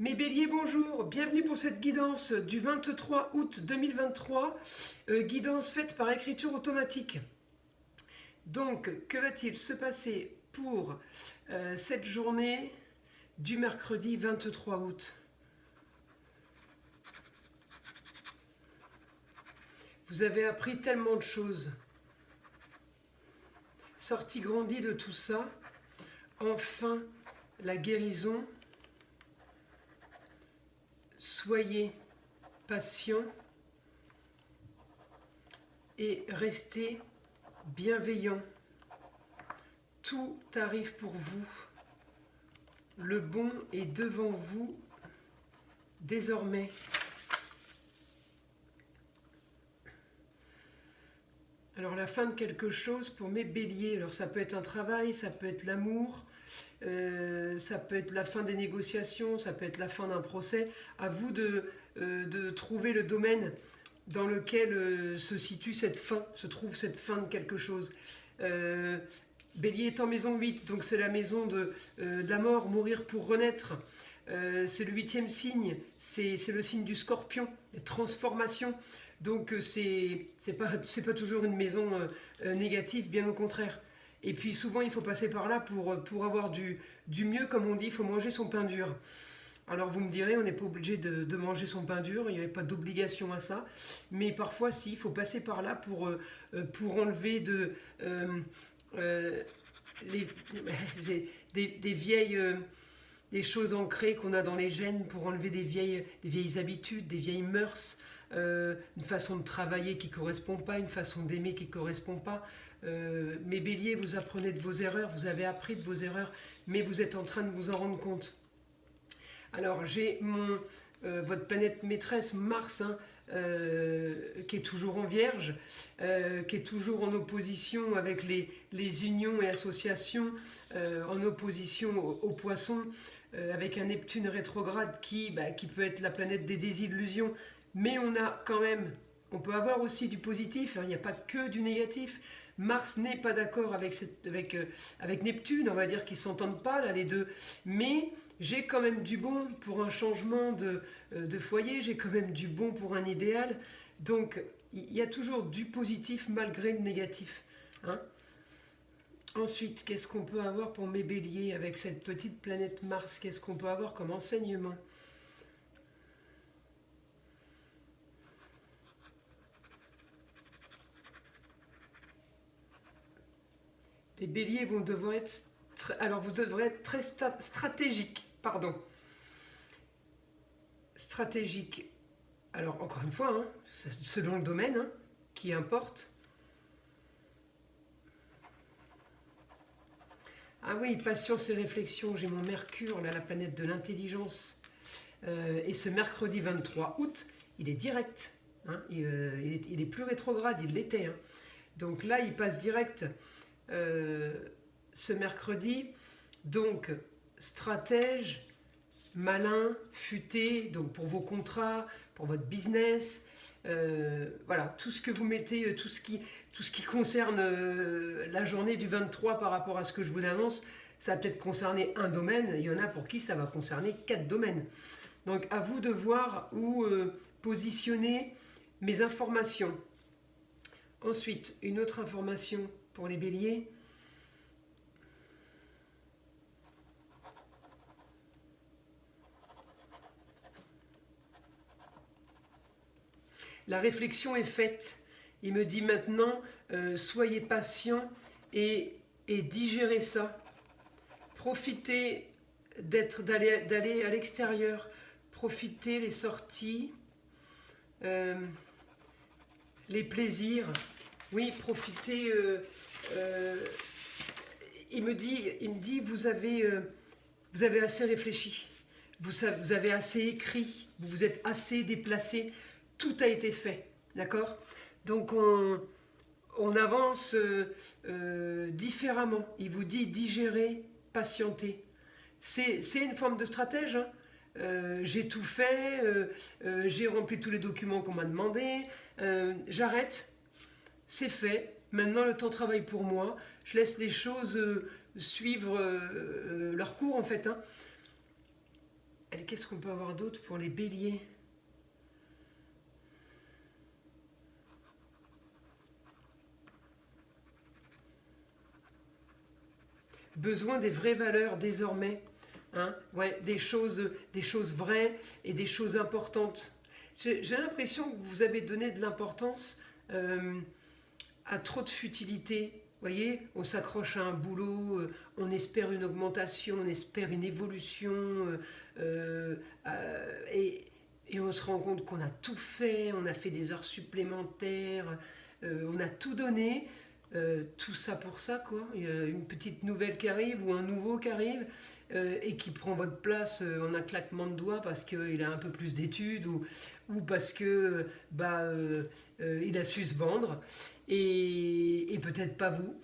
Mes béliers, bonjour, bienvenue pour cette guidance du 23 août 2023, guidance faite par écriture automatique. Donc, que va-t-il se passer pour cette journée du mercredi 23 août? Vous avez appris tellement de choses, sorti grandi de tout ça, enfin la guérison. Soyez patient et restez bienveillant. Tout arrive pour vous. Le bon est devant vous désormais. Alors la fin de quelque chose pour mes béliers, alors ça peut être un travail, ça peut être l'amour, ça peut être la fin des négociations, ça peut être la fin d'un procès. À vous de trouver le domaine dans lequel se trouve cette fin de quelque chose. Bélier est en maison 8, donc c'est la maison de la mort, mourir pour renaître. C'est le 8e signe, c'est le signe du scorpion, les transformations. Donc c'est pas toujours une maison négative, bien au contraire. Et puis souvent il faut passer par là pour avoir du mieux, comme on dit, il faut manger son pain dur. Alors vous me direz, on n'est pas obligé de manger son pain dur, il n'y avait pas d'obligation à ça, mais parfois si, il faut passer par là pour enlever les, des vieilles... des choses ancrées qu'on a dans les gènes, pour enlever des vieilles habitudes, des vieilles mœurs, une façon de travailler qui ne correspond pas, une façon d'aimer qui ne correspond pas. Mes béliers, vous apprenez de vos erreurs, vous avez appris de vos erreurs, mais vous êtes en train de vous en rendre compte. Alors j'ai votre planète maîtresse Mars, qui est toujours en Vierge, qui est toujours en opposition avec les unions et associations, en opposition aux poissons, avec un Neptune rétrograde qui peut être la planète des désillusions, mais on peut avoir aussi du positif, hein, il n'y a pas que du négatif. Mars n'est pas d'accord avec Neptune, on va dire qu'ils ne s'entendent pas là les deux, mais j'ai quand même du bon pour un changement de foyer, j'ai quand même du bon pour un idéal, donc il y a toujours du positif malgré le négatif, hein. Ensuite, qu'est-ce qu'on peut avoir pour mes béliers avec cette petite planète Mars? Qu'est-ce qu'on peut avoir comme enseignement? Les béliers vont devoir être... Alors, vous devrez être très stratégique, pardon. Stratégique. Alors, encore une fois, hein, selon le domaine, hein, qui importe. Ah oui, patience et réflexion, j'ai mon Mercure, là, la planète de l'intelligence. Et ce mercredi 23 août, il est direct. Hein, il est plus rétrograde, il l'était. Hein. Donc là, il passe direct ce mercredi. Donc, stratège, malin, futé, donc pour vos contrats, pour votre business, voilà, tout ce que vous mettez, tout ce qui concerne la journée du 23 par rapport à ce que je vous annonce, ça va peut-être concerner un domaine, il y en a pour qui ça va concerner 4 domaines. Donc à vous de voir où positionner mes informations. Ensuite, une autre information pour les béliers. La réflexion est faite. Il me dit maintenant, soyez patient et digérez ça. Profitez d'aller à l'extérieur. Profitez les sorties, les plaisirs. Oui, profitez. Il me dit, vous avez assez réfléchi. Vous avez assez écrit. Vous vous êtes assez déplacé. Tout a été fait, d'accord? Donc on avance différemment. Il vous dit digérer, patienter. C'est une forme de stratège, hein. J'ai tout fait, j'ai rempli tous les documents qu'on m'a demandé, j'arrête, c'est fait. Maintenant le temps travaille pour moi. Je laisse les choses suivre leur cours en fait, hein. Allez, qu'est-ce qu'on peut avoir d'autre pour les béliers? Besoin des vraies valeurs désormais. Hein, ouais, des choses vraies et des choses importantes. J'ai l'impression que vous avez donné de l'importance à trop de futilité. Vous voyez, on s'accroche à un boulot, on espère une augmentation, on espère une évolution, et on se rend compte qu'on a tout fait, on a fait des heures supplémentaires, on a tout donné. Tout ça pour ça, quoi. Il y a une petite nouvelle qui arrive ou un nouveau qui arrive et qui prend votre place en un claquement de doigts parce qu'il a un peu plus d'études ou parce que il a su se vendre et peut-être pas vous.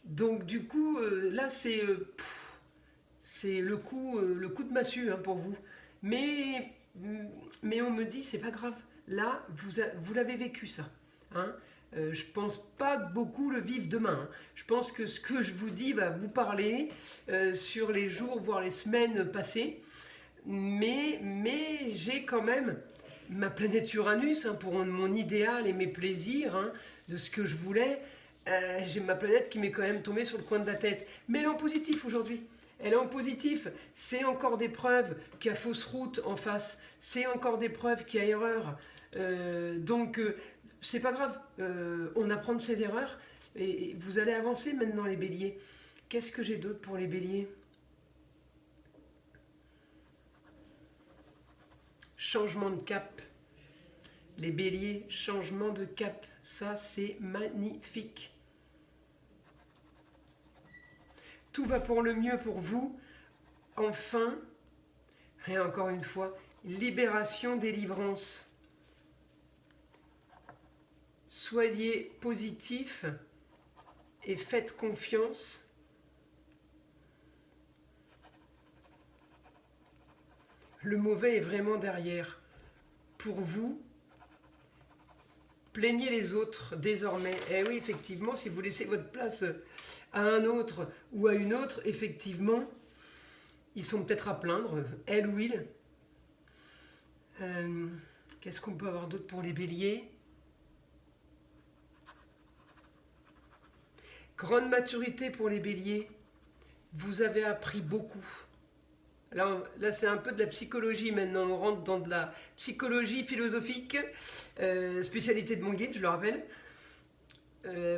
Donc du coup, là c'est le coup de massue hein, pour vous. Mais on me dit c'est pas grave. Là vous l'avez vécu ça. Hein. Je pense pas beaucoup le vivre demain. Hein. Je pense que ce que je vous dis va vous parler sur les jours, voire les semaines passées. Mais j'ai quand même ma planète Uranus hein, pour mon idéal et mes plaisirs, hein, de ce que je voulais. J'ai ma planète qui m'est quand même tombée sur le coin de la tête. Mais elle est en positif aujourd'hui. Elle est en positif. C'est encore des preuves qu'il y a fausse route en face. C'est encore des preuves qu'il y a erreur. Donc... c'est pas grave, on apprend de ses erreurs et vous allez avancer maintenant les béliers. Qu'est-ce que j'ai d'autre pour les béliers? Changement de cap. Les béliers, changement de cap. Ça, c'est magnifique. Tout va pour le mieux pour vous. Enfin, et encore une fois, libération, délivrance. Soyez positifs et faites confiance. Le mauvais est vraiment derrière. Pour vous, plaignez les autres désormais. Eh oui, effectivement, si vous laissez votre place à un autre ou à une autre, effectivement, ils sont peut-être à plaindre, elle ou il. Qu'est-ce qu'on peut avoir d'autre pour les béliers? Grande maturité pour les béliers, vous avez appris beaucoup. Là c'est un peu de la psychologie maintenant, on rentre dans de la psychologie philosophique, spécialité de mon guide, je le rappelle.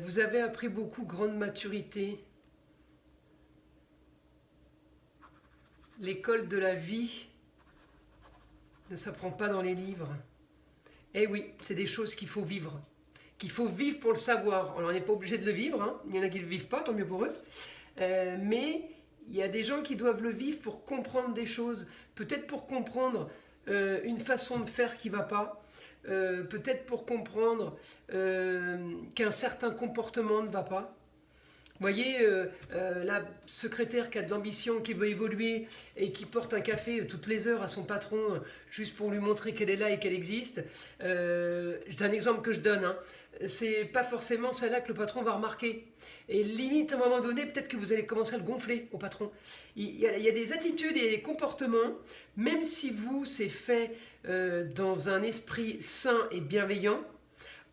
Vous avez appris beaucoup, grande maturité. L'école de la vie ne s'apprend pas dans les livres. Eh oui, c'est des choses qu'il faut vivre. Qu'il faut vivre pour le savoir. Alors, on n'est pas obligé de le vivre, hein. Il y en a qui ne le vivent pas, tant mieux pour eux. Mais il y a des gens qui doivent le vivre pour comprendre des choses. Peut-être pour comprendre une façon de faire qui ne va pas. Peut-être pour comprendre qu'un certain comportement ne va pas. Vous voyez, la secrétaire qui a de l'ambition, qui veut évoluer et qui porte un café toutes les heures à son patron juste pour lui montrer qu'elle est là et qu'elle existe. C'est un exemple que je donne. Hein. C'est pas forcément celle-là que le patron va remarquer. Et limite, à un moment donné, peut-être que vous allez commencer à le gonfler au patron. Il y a des attitudes et des comportements, même si vous, c'est fait dans un esprit sain et bienveillant,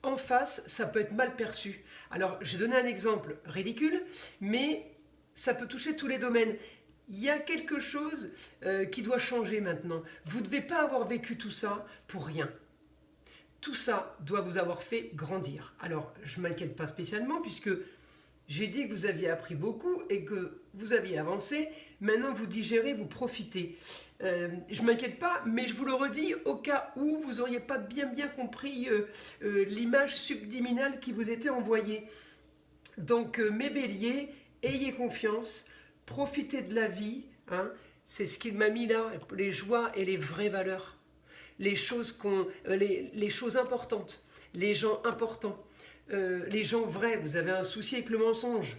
en face, ça peut être mal perçu. Alors, j'ai donné un exemple ridicule, mais ça peut toucher tous les domaines. Il y a quelque chose qui doit changer maintenant. Vous ne devez pas avoir vécu tout ça pour rien. Tout ça doit vous avoir fait grandir. Alors, je ne m'inquiète pas spécialement puisque j'ai dit que vous aviez appris beaucoup et que vous aviez avancé. Maintenant, vous digérez, vous profitez. Je ne m'inquiète pas, mais je vous le redis au cas où vous n'auriez pas bien compris l'image subliminale qui vous était envoyée. Donc, mes béliers, ayez confiance, profitez de la vie. Hein, c'est ce qu'il m'a mis là, les joies et les vraies valeurs. Les choses importantes, les gens importants, les gens vrais. Vous avez un souci avec le mensonge.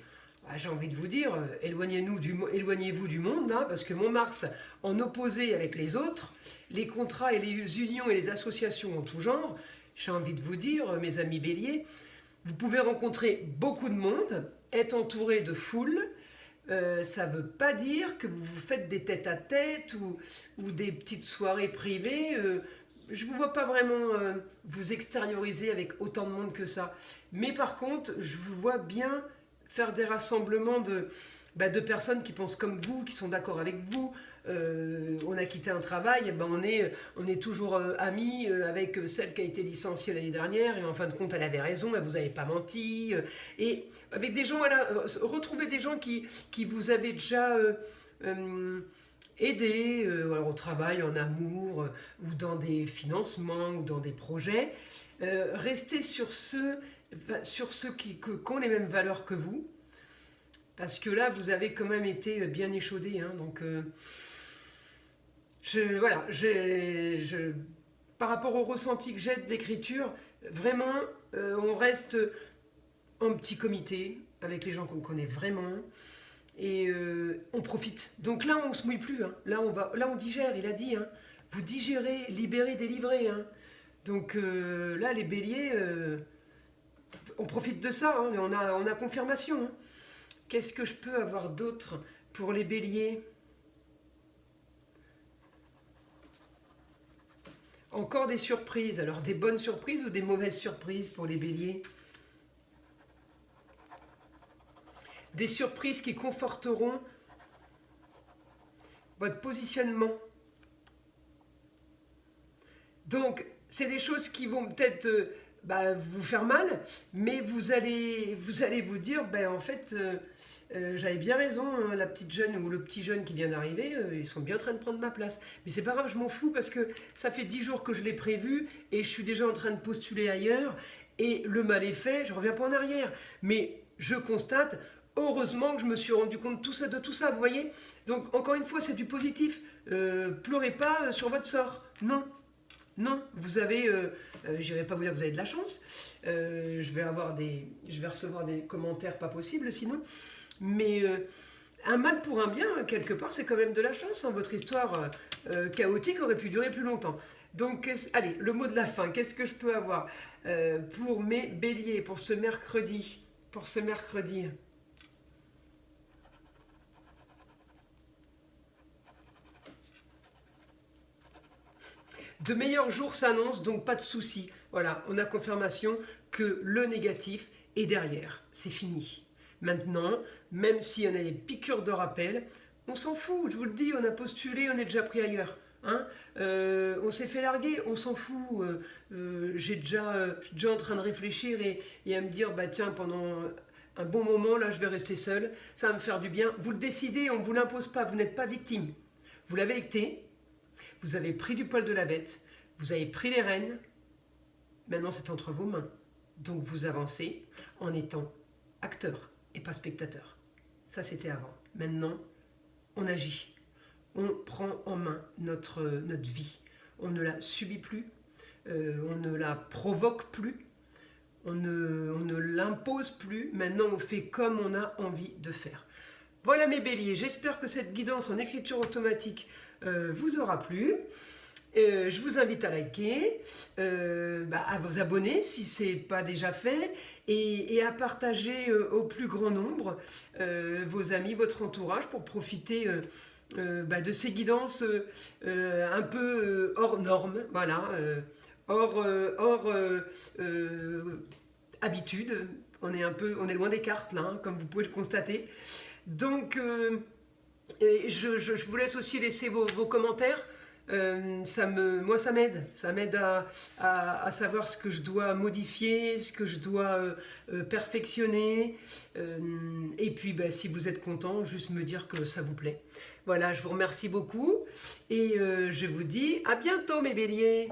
J'ai envie de vous dire, éloignez-vous du monde, là, parce que mon Mars, en opposé avec les autres, les contrats et les unions et les associations en tout genre, j'ai envie de vous dire, mes amis béliers, vous pouvez rencontrer beaucoup de monde, être entouré de foule, ça ne veut pas dire que vous vous faites des tête-à-tête ou des petites soirées privées. Je ne vous vois pas vraiment vous extérioriser avec autant de monde que ça. Mais par contre, je vous vois bien faire des rassemblements de personnes qui pensent comme vous, qui sont d'accord avec vous. On a quitté un travail, on est toujours amis avec celle qui a été licenciée l'année dernière, et en fin de compte, elle avait raison, elle vous avait pas menti. Et avec des gens, voilà, retrouver des gens qui vous avaient déjà aidé au travail, en amour, ou dans des financements, ou dans des projets. Restez sur ceux qui ont les mêmes valeurs que vous. Parce que là, vous avez quand même été bien échaudé. Hein, donc, voilà, par rapport au ressenti que j'ai de l'écriture, vraiment, on reste en petit comité avec les gens qu'on connaît vraiment. Et on profite. Donc là, on ne se mouille plus. Hein. Là, on digère, il a dit. Hein. Vous digérez, libérez, délivrez. Hein. Donc là, les béliers, on profite de ça. Hein. On a confirmation. Hein. Qu'est-ce que je peux avoir d'autre pour les béliers? Encore des surprises. Alors, des bonnes surprises ou des mauvaises surprises pour les béliers? Des surprises qui conforteront votre positionnement. Donc, c'est des choses qui vont peut-être vous faire mal, mais vous allez vous dire, en fait, j'avais bien raison, hein, la petite jeune ou le petit jeune qui vient d'arriver, ils sont bien en train de prendre ma place. Mais c'est pas grave, je m'en fous parce que ça fait 10 jours que je l'ai prévu et je suis déjà en train de postuler ailleurs et le mal est fait, je reviens pas en arrière. Mais je constate, heureusement que je me suis rendu compte de tout ça, vous voyez. Donc, encore une fois, c'est du positif. Pleurez pas sur votre sort. Non. Non, vous avez, je n'irai pas vous dire que vous avez de la chance, je vais recevoir des commentaires pas possibles sinon, mais un mal pour un bien, quelque part, c'est quand même de la chance. Hein. Votre histoire chaotique aurait pu durer plus longtemps. Donc, allez, le mot de la fin, qu'est-ce que je peux avoir pour mes béliers, pour ce mercredi, De meilleurs jours s'annoncent, donc pas de soucis. Voilà, on a confirmation que le négatif est derrière. C'est fini. Maintenant, même si on a des piqûres de rappel, on s'en fout. Je vous le dis, on a postulé, on est déjà pris ailleurs. Hein, on s'est fait larguer, on s'en fout. Je suis déjà en train de réfléchir et à me dire, tiens, pendant un bon moment, là, je vais rester seul. Ça va me faire du bien. Vous le décidez, on ne vous l'impose pas. Vous n'êtes pas victime. Vous l'avez été. Vous avez pris du poil de la bête, vous avez pris les rênes, maintenant c'est entre vos mains. Donc vous avancez en étant acteur et pas spectateur. Ça c'était avant. Maintenant, on agit. On prend en main notre vie. On ne la subit plus, on ne la provoque plus, on ne l'impose plus. Maintenant, on fait comme on a envie de faire. Voilà mes béliers, j'espère que cette guidance en écriture automatique vous aura plu. Je vous invite à liker, à vous abonner si ce n'est pas déjà fait et à partager au plus grand nombre vos amis, votre entourage pour profiter de ces guidances un peu hors normes, voilà, hors habitude. On est loin des cartes là, hein, comme vous pouvez le constater. Donc, je vous laisse aussi laisser vos commentaires. Moi, ça m'aide. Ça m'aide à savoir ce que je dois modifier, ce que je dois perfectionner. Et puis, si vous êtes content, juste me dire que ça vous plaît. Voilà, je vous remercie beaucoup. Et je vous dis à bientôt, mes béliers.